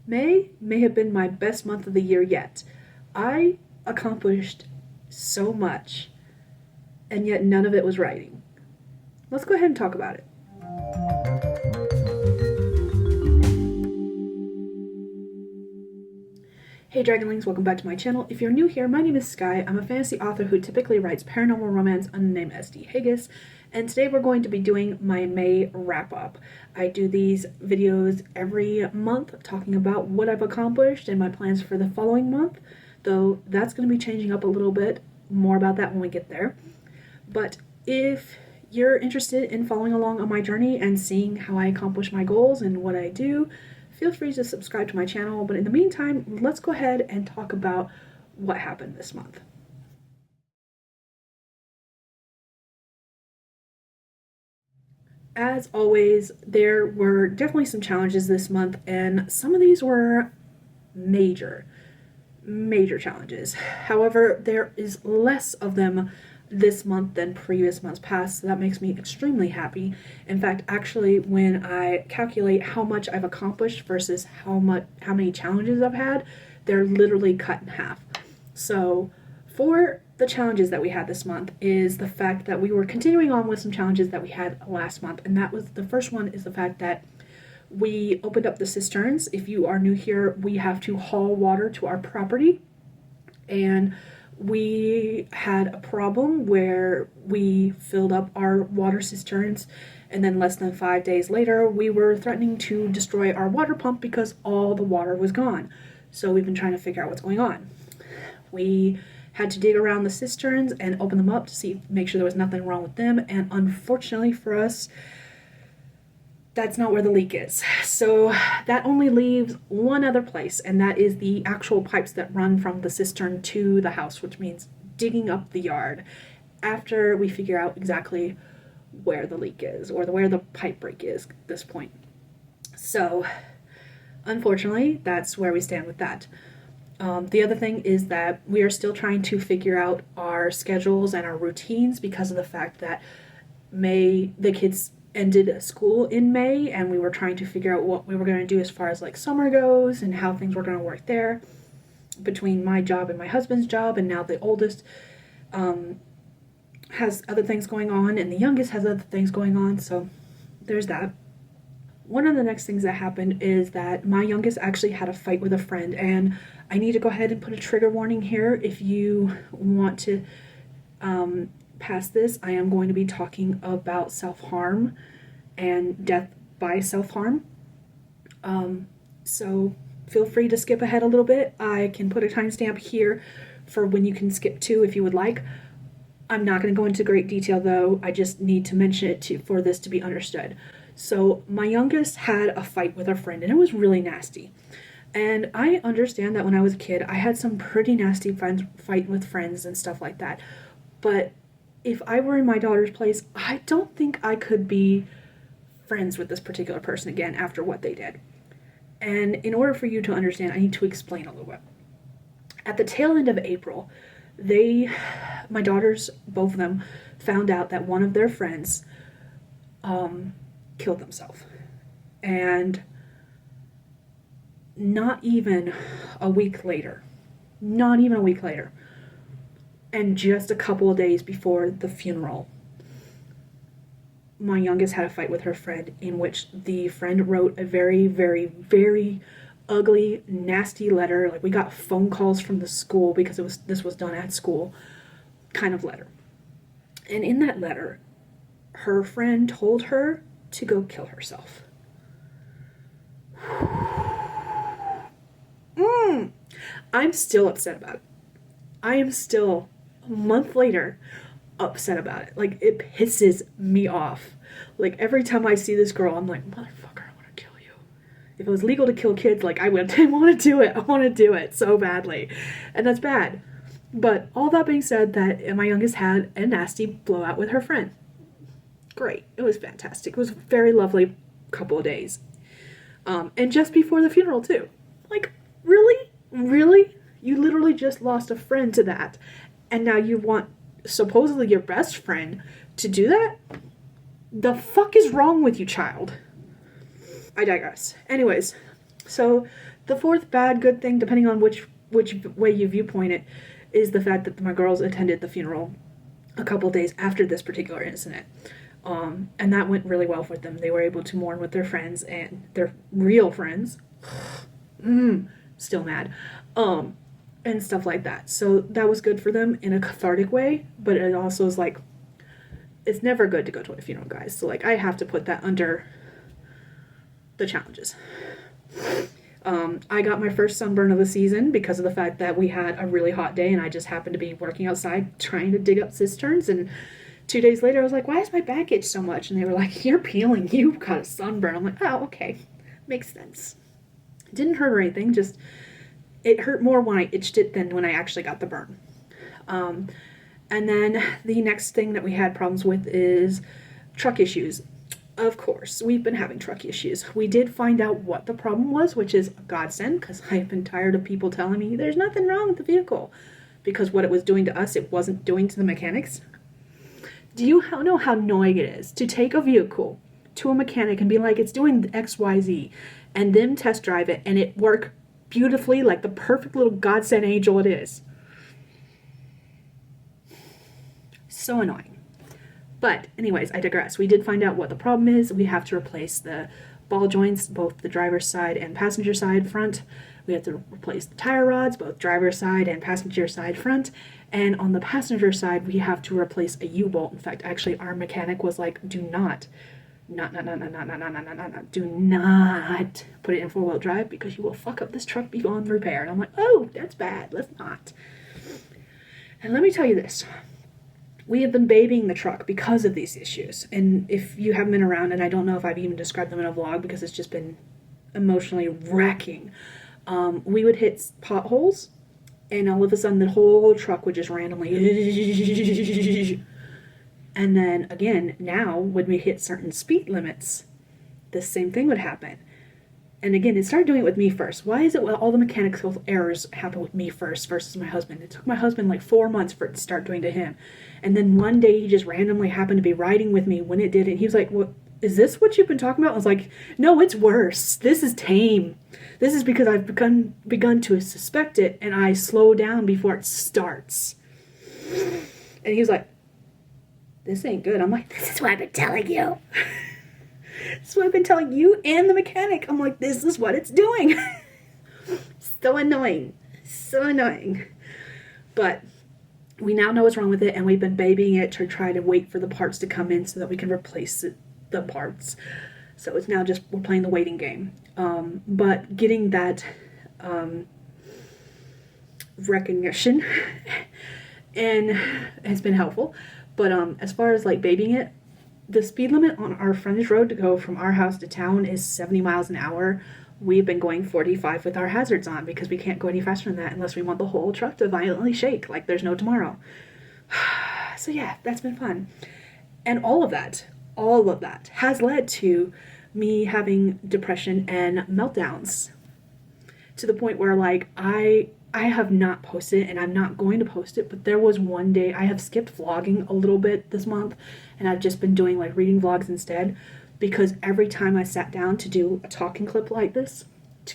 May have been my best month of the year yet. I accomplished so much, and yet none of it was writing. Let's go ahead and talk about it. Hey Dragonlings, welcome back to my channel. If you're new here, my name is Skye. I'm a fantasy author who typically writes paranormal romance under the name SD Hegyes, and today we're going to be doing my May wrap-up. I do these videos every month talking about what I've accomplished and my plans for the following month, though that's going to be changing up a little bit. More about that when we get there. But if you're interested in following along on my journey and seeing how I accomplish my goals and what I do, feel free to subscribe to my channel. But in the meantime, let's go ahead and talk about what happened this month. As always, there were definitely some challenges this month, and some of these were major challenges. However, there is less of them this month than previous months past, so that makes me extremely happy. In fact, actually, when I calculate how much I've accomplished versus how many challenges I've had, they're literally cut in half. So for the challenges that we had this month is the fact that we were continuing on with some challenges that we had last month, and that was, the first one is the fact that we opened up the cisterns. If you are new here, we have to haul water to our property, and we had a problem where we filled up our water cisterns, and then less than 5 days later we were threatening to destroy our water pump because all the water was gone. So we've been trying to figure out what's going on. We had to dig around the cisterns and open them up to make sure there was nothing wrong with them, and unfortunately for us, that's not where the leak is. So that only leaves one other place, and that is the actual pipes that run from the cistern to the house, which means digging up the yard after we figure out exactly where the leak is, or where the pipe break is at this point. So unfortunately, that's where we stand with that. The other thing is that we are still trying to figure out our schedules and our routines because of the fact that the kids ended school in May, and we were trying to figure out what we were going to do as far as like summer goes and how things were going to work there between my job and my husband's job. And now the oldest has other things going on, and the youngest has other things going on, so there's that. One of the next things that happened is that my youngest actually had a fight with a friend, and I need to go ahead and put a trigger warning here. If you want to past this, I am going to be talking about self-harm and death by self-harm. So feel free to skip ahead a little bit. I can put a timestamp here for when you can skip to if you would like. I'm not going to go into great detail though. I just need to mention it for this to be understood. So my youngest had a fight with a friend, and it was really nasty. And I understand that when I was a kid, I had some pretty nasty fight with friends and stuff like that. But if I were in my daughter's place, I don't think I could be friends with this particular person again after what they did. And in order for you to understand, I need to explain a little bit. At the tail end of April, my daughters, both of them, found out that one of their friends killed themselves. And not even a week later, and just a couple of days before the funeral, my youngest had a fight with her friend, in which the friend wrote a very, very, very ugly, nasty letter. Like, we got phone calls from the school because this was done at school kind of letter. And in that letter, her friend told her to go kill herself. I'm still upset about it. I am still, a month later, upset about it. Like, it pisses me off. Like, every time I see this girl, I'm like, motherfucker, I want to kill you. If it was legal to kill kids, like, I want to do it. I want to do it so badly. And that's bad. But all that being said, that my youngest had a nasty blowout with her friend. Great. It was fantastic. It was a very lovely couple of days. And just before the funeral, too. Like, really? Really? You literally just lost a friend to that. And now you want supposedly your best friend to do that? The fuck is wrong with you, child? I digress. Anyways, So the fourth bad good thing, depending on which way you viewpoint it, is the fact that my girls attended the funeral a couple days after this particular incident. And that went really well for them. They were able to mourn with their friends and their real friends. Still mad. And stuff like that. So that was good for them in a cathartic way, but it also is like, it's never good to go to a funeral, guys. So like, I have to put that under the challenges. I got my first sunburn of the season because of the fact that we had a really hot day and I just happened to be working outside trying to dig up cisterns, and 2 days later I was like, why is my back itch so much? And they were like, you're peeling, you got a sunburn. I'm like, oh, okay, makes sense. It didn't hurt or anything, just it hurt more when I itched it than when I actually got the burn. And then the next thing that we had problems with is truck issues. Of course, we've been having truck issues. We did find out what the problem was, which is a godsend, because I've been tired of people telling me there's nothing wrong with the vehicle, because what it was doing to us, it wasn't doing to the mechanics. Do you know how annoying it is to take a vehicle to a mechanic and be like, it's doing XYZ, and them test drive it, and it work beautifully like the perfect little godsend angel it is? So annoying. But anyways, I digress. We did find out what the problem is. We have to replace the ball joints, both the driver's side and passenger side front. We have to replace the tire rods, both driver's side and passenger side front. And on the passenger side, we have to replace a U-bolt. In fact, actually, our mechanic was like, do not do not put it in four-wheel drive because you will fuck up this truck beyond repair. And I'm like, oh, that's bad. Let's not. And let me tell you this. We have been babying the truck because of these issues. And if you haven't been around, and I don't know if I've even described them in a vlog because it's just been emotionally wrecking, we would hit potholes, and all of a sudden the whole truck would just randomly... And then, again, now, when we hit certain speed limits, the same thing would happen. And again, it started doing it with me first. Why is it all the mechanical errors happen with me first versus my husband? It took my husband like 4 months for it to start doing to him. And then one day he just randomly happened to be riding with me when it did. And he was like, what, is this what you've been talking about? I was like, no, it's worse. This is tame. This is because I've begun to suspect it, and I slow down before it starts. And he was like, this ain't good. I'm like, this is what I've been telling you. This is what I've been telling you and the mechanic. I'm like, this is what it's doing. So annoying. So annoying. But we now know what's wrong with it, and we've been babying it to try to wait for the parts to come in so that we can replace the parts. So it's now just, we're playing the waiting game. But getting that recognition and has been helpful. But as far as like babying it, the speed limit on our frontage road to go from our house to town is 70 miles an hour. We've been going 45 with our hazards on because we can't go any faster than that unless we want the whole truck to violently shake like there's no tomorrow. So yeah, that's been fun. And all of that has led to me having depression and meltdowns to the point where like I have not posted it, and I'm not going to post it, but there was one day I have skipped vlogging a little bit this month, and I've just been doing like reading vlogs instead, because every time I sat down to do a talking clip like this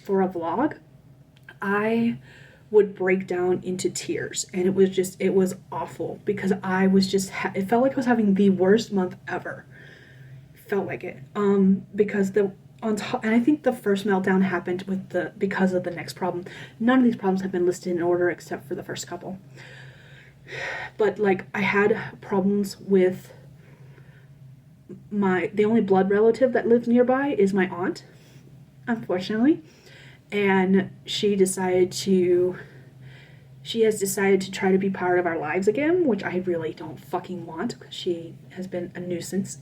for a vlog, I would break down into tears, and it was awful because I was just it felt like I was having the worst month ever. Felt like it because on top, and I think the first meltdown happened because of the next problem. None of these problems have been listed in order except for the first couple. But like I had problems with the only blood relative that lives nearby is my aunt, unfortunately. And she has decided to try to be part of our lives again, which I really don't fucking want because she has been a nuisance.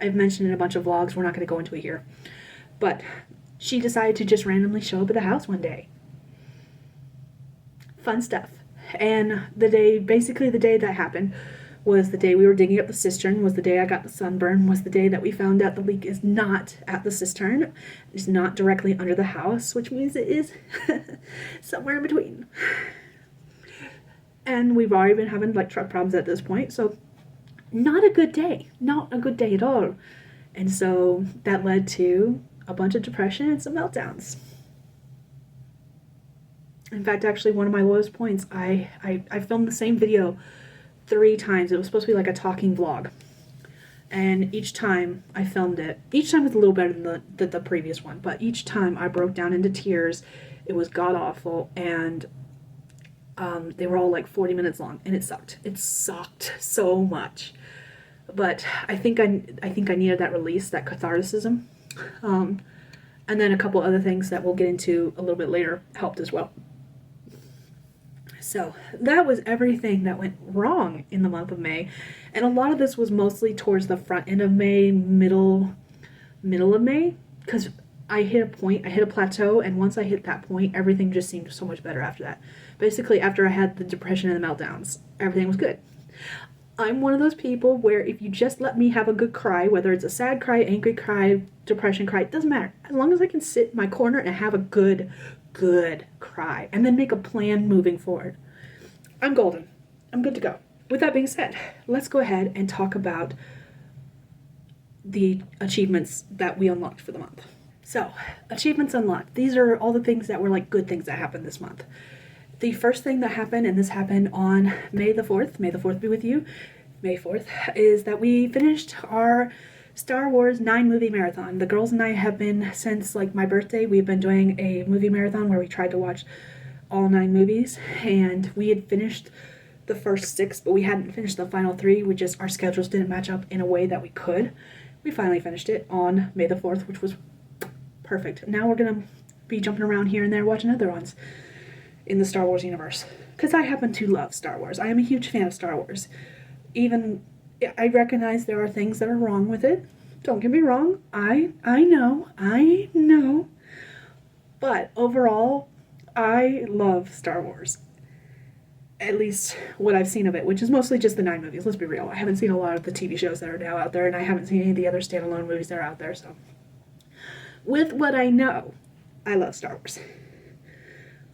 I've mentioned in a bunch of vlogs, we're not going to go into it here. But she decided to just randomly show up at the house one day. Fun stuff. And the day that happened was the day we were digging up the cistern, was the day I got the sunburn, was the day that we found out the leak is not at the cistern. It's not directly under the house, which means it is somewhere in between. And we've already been having like truck problems at this point, so not a good day. Not a good day at all. And so that led to a bunch of depression and some meltdowns. In fact, actually, one of my lowest points, I filmed the same video 3 times. It was supposed to be like a talking vlog. And each time I filmed it, each time was a little better than the previous one, but each time I broke down into tears. It was god awful, and they were all like 40 minutes long, and it sucked. It sucked so much. But I think I needed that release, that catharticism. And then a couple other things that we'll get into a little bit later helped as well. So that was everything that went wrong in the month of May. And a lot of this was mostly towards the front end of May, middle of May, because I hit a point, I hit a plateau, and once I hit that point, everything just seemed so much better after that. Basically, after I had the depression and the meltdowns, everything was good. I'm one of those people where if you just let me have a good cry, whether it's a sad cry, angry cry, depression cry, it doesn't matter. As long as I can sit in my corner and have a good cry, and then make a plan moving forward, I'm golden. I'm good to go. With that being said, let's go ahead and talk about the achievements that we unlocked for the month. So, achievements unlocked. These are all the things that were like good things that happened this month. The first thing that happened, and this happened on May the 4th, May the 4th be with you, May 4th, is that we finished our Star Wars 9 movie marathon. The girls and I have been, since like my birthday, we've been doing a movie marathon where we tried to watch all 9 movies, and we had finished the first 6, but we hadn't finished the final 3. Our schedules didn't match up in a way that we could. We finally finished it on May the 4th, which was perfect. Now we're gonna be jumping around here and there watching other ones in the Star Wars universe, because I happen to love Star Wars. I am a huge fan of Star Wars. Even I recognize there are things that are wrong with it. Don't get me wrong. I know. But overall, I love Star Wars. At least what I've seen of it, which is mostly just the 9 movies. Let's be real. I haven't seen a lot of the TV shows that are now out there, and I haven't seen any of the other standalone movies that are out there, so. With what I know, I love Star Wars.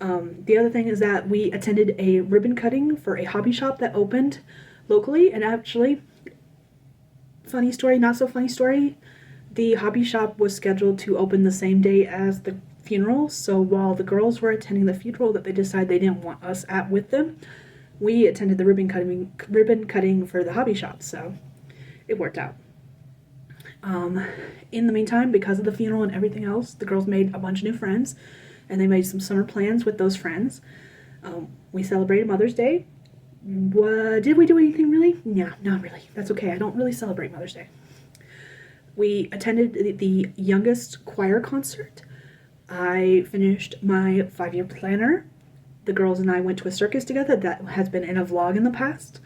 The other thing is that we attended a ribbon cutting for a hobby shop that opened locally, and actually, funny story, not so funny story, the hobby shop was scheduled to open the same day as the funeral, so while the girls were attending the funeral that they decided they didn't want us at with them, we attended the ribbon cutting for the hobby shop, so it worked out. In the meantime, because of the funeral and everything else, the girls made a bunch of new friends, and they made some summer plans with those friends. We celebrated Mother's Day. Did we do anything really? Yeah, not really. That's okay. I don't really celebrate Mother's Day. We attended the youngest choir concert. I finished my 5-year planner. The girls and I went to a circus together that has been in a vlog in the past.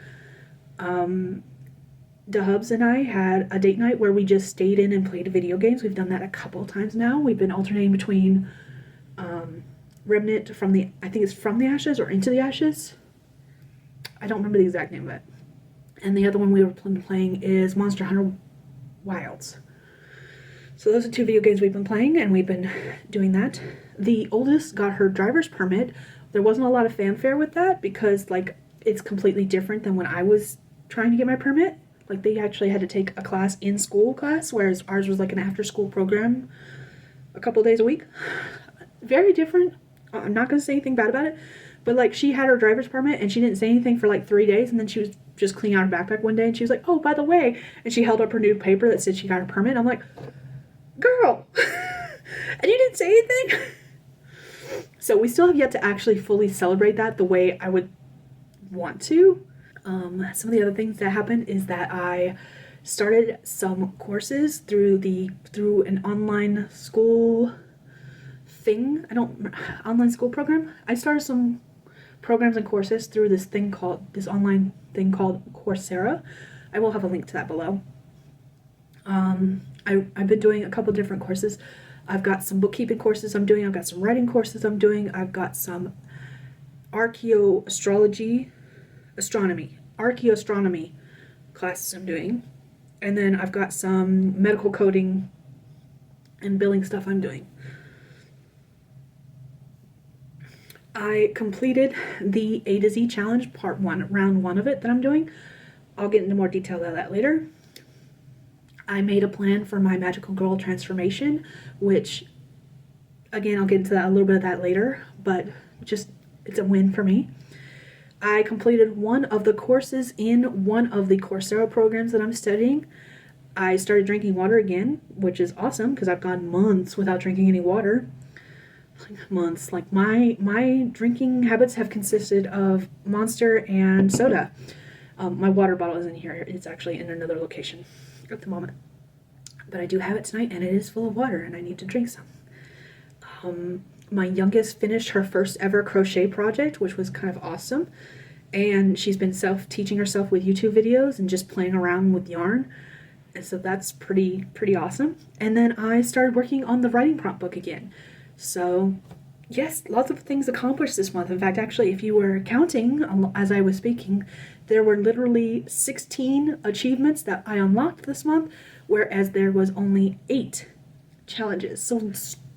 The Hubs and I had a date night where we just stayed in and played video games. We've done that a couple of times now. We've been alternating between Remnant from the, I think it's From the Ashes or Into the Ashes. I don't remember the exact name of it. And the other one we were playing is Monster Hunter Wilds. So those are 2 video games we've been playing, and we've been doing that. The oldest got her driver's permit. There wasn't a lot of fanfare with that because, like, it's completely different than when I was trying to get my permit. Like, they actually had to take a class in school class, whereas ours was like an after-school program a couple days a week. Very different. I'm not going to say anything bad about it, but, like, she had her driver's permit, and she didn't say anything for, like, 3 days, and then she was just cleaning out her backpack one day, and she was like, oh, by the way, and she held up her new paper that said she got her permit. I'm like, girl, and you didn't say anything? So we still have yet to actually fully celebrate that the way I would want to. Some of the other things that happened is that I started some courses through an online school thing. Online school program. I started some programs and courses through this online thing called Coursera. I will have a link to that below. I've been doing a couple different courses. I've got some bookkeeping courses I'm doing. I've got some writing courses I'm doing. I've got some archaeoastronomy classes I'm doing. And then I've got some medical coding and billing stuff I'm doing. I completed the A to Z challenge, part 1, round 1 of it that I'm doing. I'll get into more detail of that later. I made a plan for my magical girl transformation, which, again, I'll get into that a little bit of that later, but just it's a win for me. I completed one of the courses in one of the Coursera programs that I'm studying. I started drinking water again, which is awesome because I've gone months without drinking any water. Months. Like my drinking habits have consisted of Monster and soda. My water bottle isn't here. It's actually in another location at the moment. But I do have it tonight, and it is full of water, and I need to drink some. My youngest finished her first ever crochet project, which was kind of awesome. And she's been teaching herself with YouTube videos and just playing around with yarn. And so that's pretty awesome. And then I started working on the writing prompt book again. So yes, lots of things accomplished this month. In fact, actually, if you were counting as I was speaking, there were literally 16 achievements that I unlocked this month, whereas there was only 8 challenges. So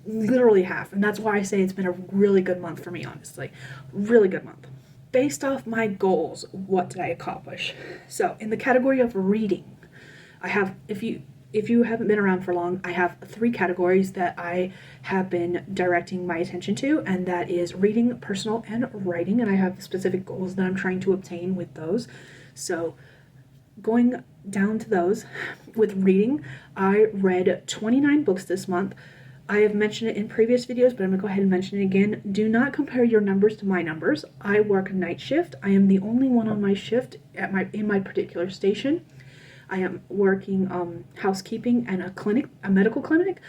literally half. And that's why I say it's been a really good month for me, honestly. Really good month. Based off my goals, what did I accomplish? So in the category of reading, I have, if you haven't been around for long, I have 3 categories that I have been directing my attention to, and that is reading, personal, and writing, and I have specific goals that I'm trying to obtain with those. So going down to those, with reading, I read 29 books this month. I have mentioned it in previous videos, but I'm going to go ahead and mention it again. Do not compare your numbers to my numbers. I work night shift. I am the only one on my shift in my particular station. I am working housekeeping and a medical clinic,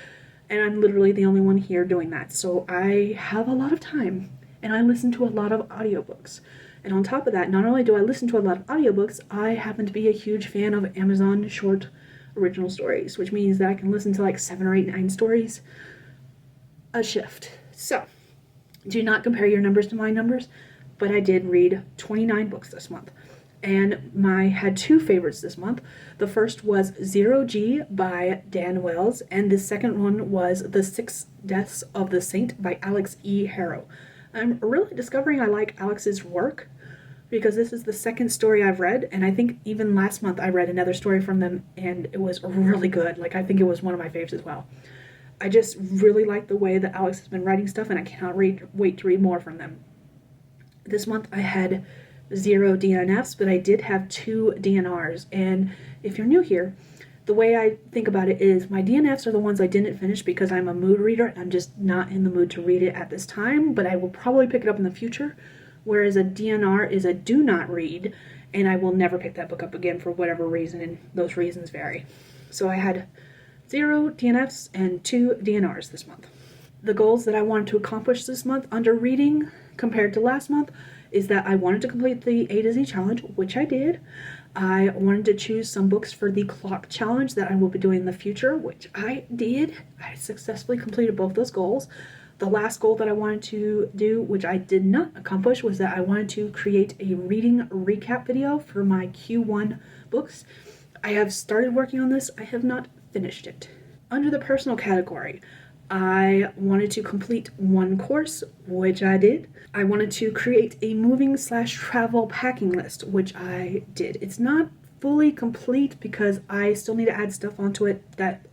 and I'm literally the only one here doing that. So I have a lot of time, and I listen to a lot of audiobooks. And on top of that, not only do I listen to a lot of audiobooks, I happen to be a huge fan of Amazon short original stories, which means that I can listen to like 7 or 8, 9 stories a shift. So do not compare your numbers to my numbers, but I did read 29 books this month. And I had 2 favorites this month. The first was 0G by Dan Wells, and the second one was The 6 Deaths of the Saint by Alex E. Harrow. I'm really discovering I like Alex's work because this is the second story I've read, and I think even last month I read another story from them, and it was really good. Like, I think it was one of my faves as well. I just really like the way that Alex has been writing stuff, and I cannot wait to read more from them. This month I had 0 DNFs, but I did have 2 DNRs, and if you're new here, the way I think about it is my DNFs are the ones I didn't finish because I'm a mood reader and I'm just not in the mood to read it at this time, but I will probably pick it up in the future, whereas a DNR is a do not read, and I will never pick that book up again for whatever reason, and those reasons vary. So I had 0 DNFs and 2 DNRs this month. The goals that I wanted to accomplish this month under reading compared to last month is that I wanted to complete the A to Z challenge, which I did. I wanted to choose some books for the clock challenge that I will be doing in the future, which I did. I successfully completed both those goals. The last goal that I wanted to do, which I did not accomplish, was that I wanted to create a reading recap video for my Q1 books. I have started working on this. I have not finished it. Under the personal category, I wanted to complete 1 course, which I did. I wanted to create a moving/travel packing list, which I did. It's not fully complete because I still need to add stuff onto it that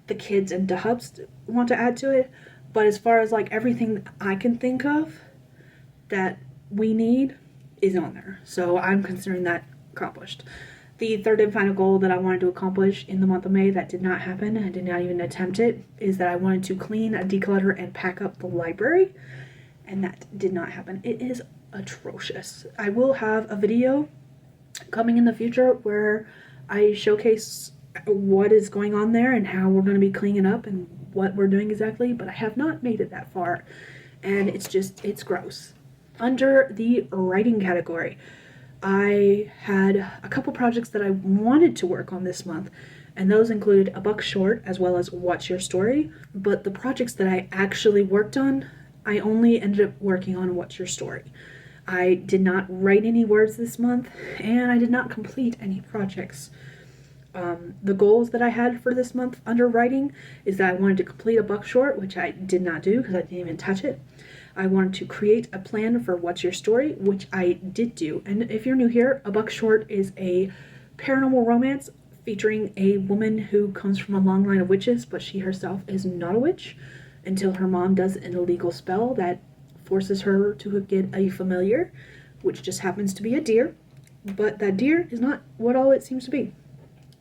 the kids and the hubs want to add to it. But as far as like everything I can think of that we need is on there. So I'm considering that accomplished. The third and final goal that I wanted to accomplish in the month of May that did not happen, I did not even attempt it, is that I wanted to clean, declutter, and pack up the library, and that did not happen. It is atrocious. I will have a video coming in the future where I showcase what is going on there and how we're going to be cleaning up and what we're doing exactly, but I have not made it that far, and it's gross. Under the writing category, I had a couple projects that I wanted to work on this month, and those included a book short as well as What's Your Story, but the projects that I actually worked on, I only ended up working on What's Your Story. I did not write any words this month, and I did not complete any projects. The goals that I had for this month under writing is that I wanted to complete a book short, which I did not do because I didn't even touch it. I wanted to create a plan for What's Your Story, which I did do. And if you're new here, a book short is a paranormal romance featuring a woman who comes from a long line of witches, but she herself is not a witch until her mom does an illegal spell that forces her to get a familiar, which just happens to be a deer, but that deer is not what all it seems to be.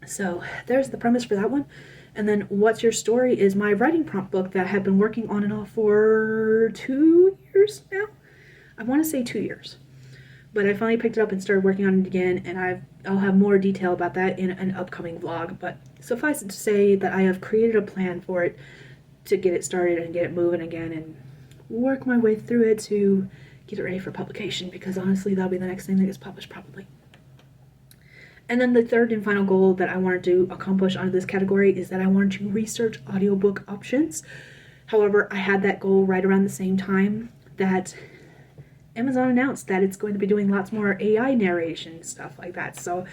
So there's the premise for that one. And then What's Your Story is my writing prompt book that I have been working on and off for 2 years now. I want to say 2 years. But I finally picked it up and started working on it again, and I'll have more detail about that in an upcoming vlog. But suffice it to say that I have created a plan for it to get it started and get it moving again and work my way through it to get it ready for publication, because honestly that'll be the next thing that gets published probably. And then the third and final goal that I wanted to accomplish under this category is that I wanted to research audiobook options. However, I had that goal right around the same time that Amazon announced that it's going to be doing lots more AI narration, stuff like that. So,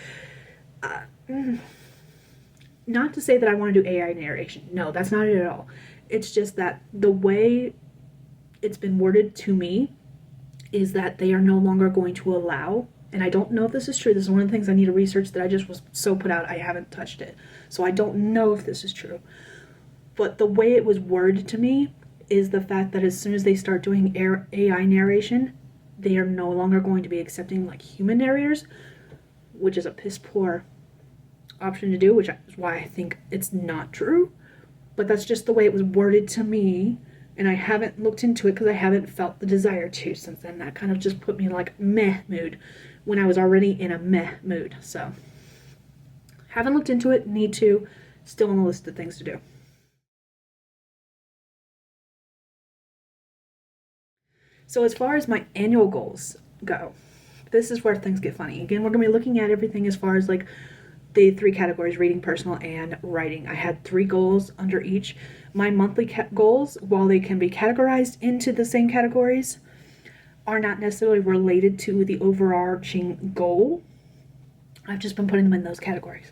not to say that I want to do AI narration. No, that's not it at all. It's just that the way it's been worded to me is that they are no longer going to allow, and I don't know if this is true. This is one of the things I need to research that I just was so put out I haven't touched it. So I don't know if this is true. But the way it was worded to me is the fact that as soon as they start doing AI narration, they are no longer going to be accepting like human narrators, which is a piss poor option to do, which is why I think it's not true. But that's just the way it was worded to me, and I haven't looked into it because I haven't felt the desire to since then. That kind of just put me in like meh mood when I was already in a meh mood. So haven't looked into it, need to, still on the list of things to do. So as far as my annual goals go, this is where things get funny. Again, we're going to be looking at everything as far as like the 3 categories: reading, personal, and writing. I had 3 goals under each. My monthly goals, while they can be categorized into the same categories, are not necessarily related to the overarching goal. I've just been putting them in those categories.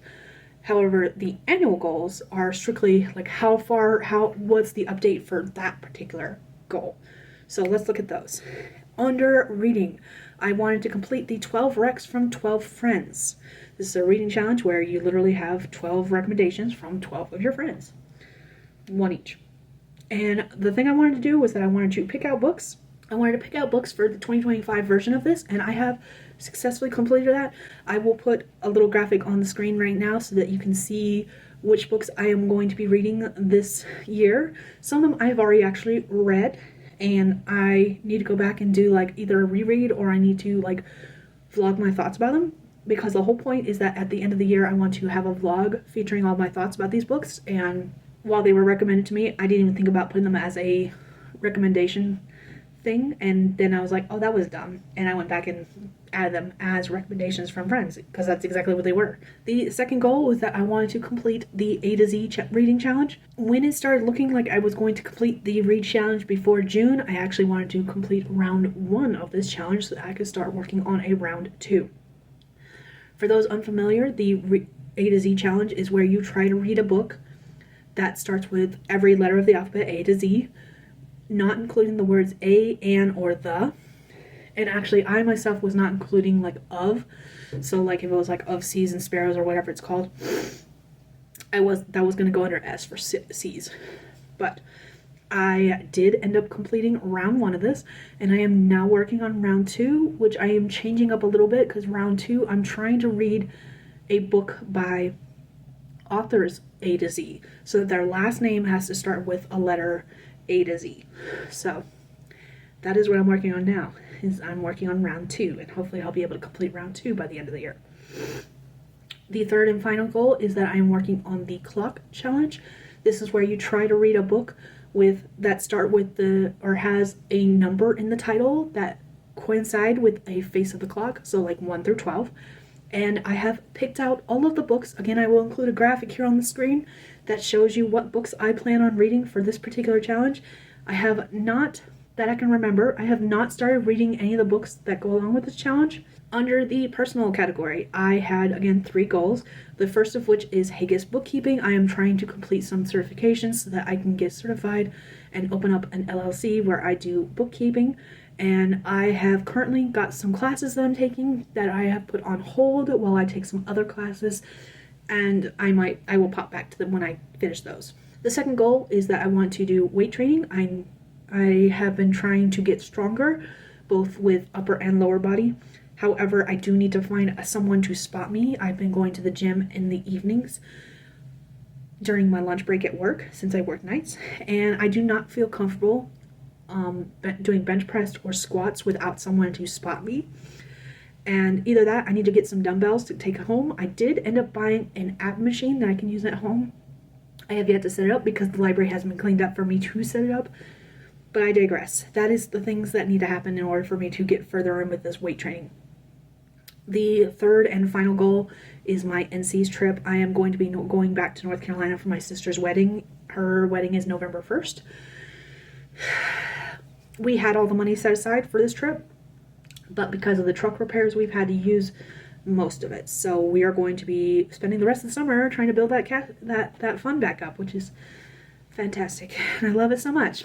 However, the annual goals are strictly like what's the update for that particular goal. So let's look at those. Under reading, I wanted to complete the 12 recs from 12 friends. This is a reading challenge where you literally have 12 recommendations from 12 of your friends. 1 each. And the thing I wanted to do was that I wanted to pick out books. I wanted to pick out books for the 2025 version of this, and I have successfully completed that. I will put a little graphic on the screen right now so that you can see which books I am going to be reading this year. Some of them I've already actually read, and I need to go back and do like either a reread, or I need to like vlog my thoughts about them, because the whole point is that at the end of the year I want to have a vlog featuring all my thoughts about these books. And while they were recommended to me, I didn't even think about putting them as a recommendation thing, and then I was like, oh, that was dumb, and I went back and added them as recommendations from friends, because that's exactly what they were. The second goal was that I wanted to complete the A to Z reading challenge. When it started looking like I was going to complete the read challenge before June, I actually wanted to complete round 1 of this challenge so that I could start working on a round 2. For those unfamiliar, the A to Z challenge is where you try to read a book that starts with every letter of the alphabet, A to Z, not including the words a, an, or the. And actually, I myself was not including like of. So like if it was like of seas and sparrows or whatever it's called, that was going to go under S for seas. But I did end up completing round 1 of this, and I am now working on round 2, which I am changing up a little bit, because round 2 I'm trying to read a book by authors A to Z, so that their last name has to start with a letter A to Z. So that is what I'm working on now, is I'm working on round 2, and hopefully I'll be able to complete round 2 by the end of the year. The third and final goal is that I'm working on the clock challenge. This is where you try to read a book that start with or has a number in the title that coincide with a face of the clock, so like 1 through 12. And I have picked out all of the books. Again, I will include a graphic here on the screen that shows you what books I plan on reading for this particular challenge. I have not, that I can remember, I have not started reading any of the books that go along with this challenge. Under the personal category, I had, again, 3 goals. The first of which is Hegyes bookkeeping. I am trying to complete some certifications so that I can get certified and open up an LLC where I do bookkeeping. And I have currently got some classes that I'm taking that I have put on hold while I take some other classes, and I will pop back to them when I finish those. The second goal is that I want to do weight training. I'm I have been trying to get stronger, both with upper and lower body. However, I do need to find someone to spot me. I've been going to the gym in the evenings during my lunch break at work, since I work nights, and I do not feel comfortable doing bench press or squats without someone to spot me. And either that, I need to get some dumbbells to take home. I did end up buying an ab machine that I can use at home. I have yet to set it up because the library hasn't been cleaned up for me to set it up. But I digress. That is the things that need to happen in order for me to get further in with this weight training. The third and final goal is my NC's trip. I am going to be going back to North Carolina for my sister's wedding. Her wedding is November 1st. We had all the money set aside for this trip, but because of the truck repairs, we've had to use most of it. So we are going to be spending the rest of the summer trying to build that fund back up, which is fantastic. And I love it so much.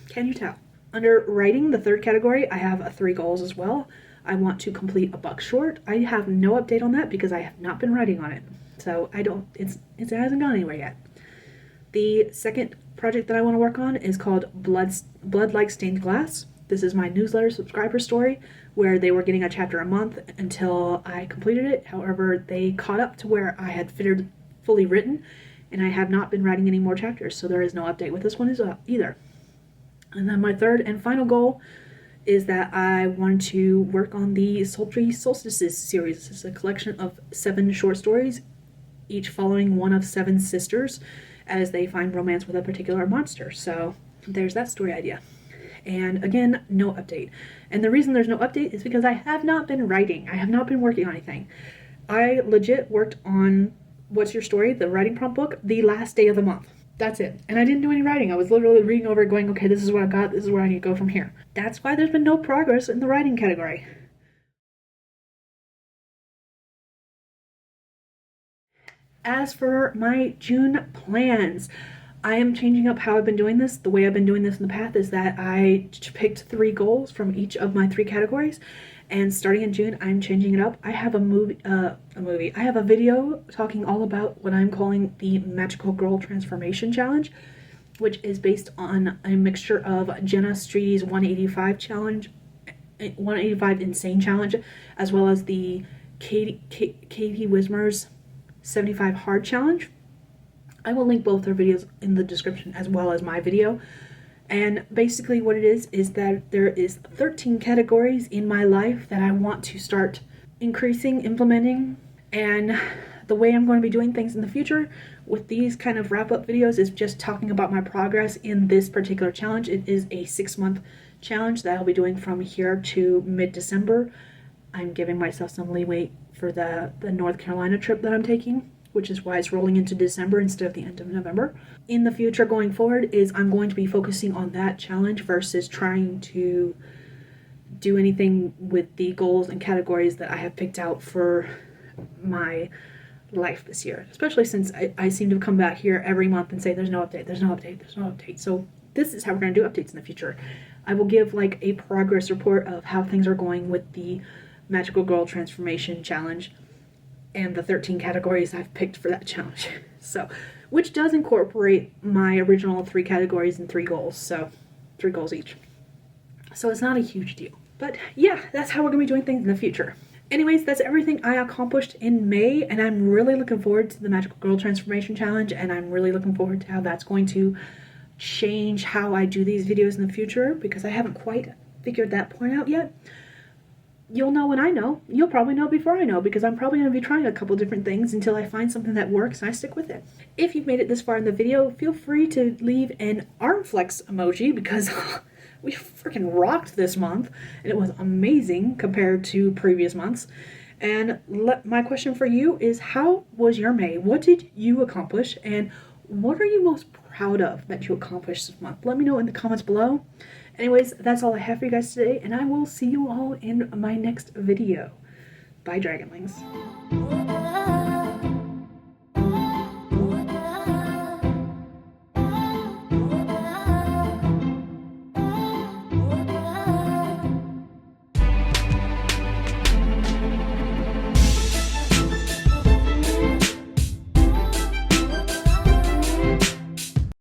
Can you tell? Under writing, the third category, I have 3 goals as well. I want to complete a book short. I have no update on that because I have not been writing on it. So it hasn't gone anywhere yet. The second project that I want to work on is called Blood Like Stained Glass. This is my newsletter subscriber story where they were getting a chapter a month until I completed it. However, they caught up to where I had fully written, and I have not been writing any more chapters, so there is no update with this one either. And then my third and final goal is that I want to work on the Sultry Solstices series. This is a collection of 7 short stories, each following one of 7 sisters as they find romance with a particular monster. So there's that story idea. And again, no update. And the reason there's no update is because I have not been writing. I have not been working on anything. I legit worked on What's Your Story, the writing prompt book, the last day of the month. That's it. And I didn't do any writing. I was literally reading over it going, okay, this is what I got. This is where I need to go from here. That's why there's been no progress in the writing category. As for my June plans, I am changing up how I've been doing this. The way I've been doing this in the past is that I picked 3 goals from each of my 3 categories. And starting in June, I'm changing it up. I have I have a video talking all about what I'm calling the Magical Girl Transformation Challenge, which is based on a mixture of Jenna Streete's 185 Insane Challenge, as well as the Katie Wismer's 75 Hard Challenge. I will link both their videos in the description as well as my video. And basically what it is that there is 13 categories in my life that I want to start implementing. And the way I'm going to be doing things in the future with these kind of wrap-up videos is just talking about my progress in this particular challenge. It is a 6-month challenge that I'll be doing from here to mid-December. I'm giving myself some leeway for the North Carolina trip that I'm taking, which is why it's rolling into December instead of the end of November. In the future going forward is I'm going to be focusing on that challenge versus trying to do anything with the goals and categories that I have picked out for my life this year, especially since I seem to come back here every month and say there's no update, there's no update, there's no update. So this is how we're going to do updates in the future. I will give like a progress report of how things are going with the Magical Girl Transformation Challenge and the 13 categories I've picked for that challenge. So, which does incorporate my original 3 categories and 3 goals. So, 3 goals each. So it's not a huge deal. But yeah, that's how we're going to be doing things in the future. Anyways, that's everything I accomplished in May, and I'm really looking forward to the Magical Girl Transformation Challenge, and I'm really looking forward to how that's going to change how I do these videos in the future, because I haven't quite figured that point out yet. You'll know when I know. You'll probably know before I know, because I'm probably going to be trying a couple different things until I find something that works and I stick with it. If you've made it this far in the video, feel free to leave an arm flex emoji, because we freaking rocked this month and it was amazing compared to previous months. And my question for you is, how was your May? What did you accomplish, and what are you most proud of that you accomplished this month? Let me know in the comments below. Anyways, that's all I have for you guys today, and I will see you all in my next video. Bye, Dragonlings.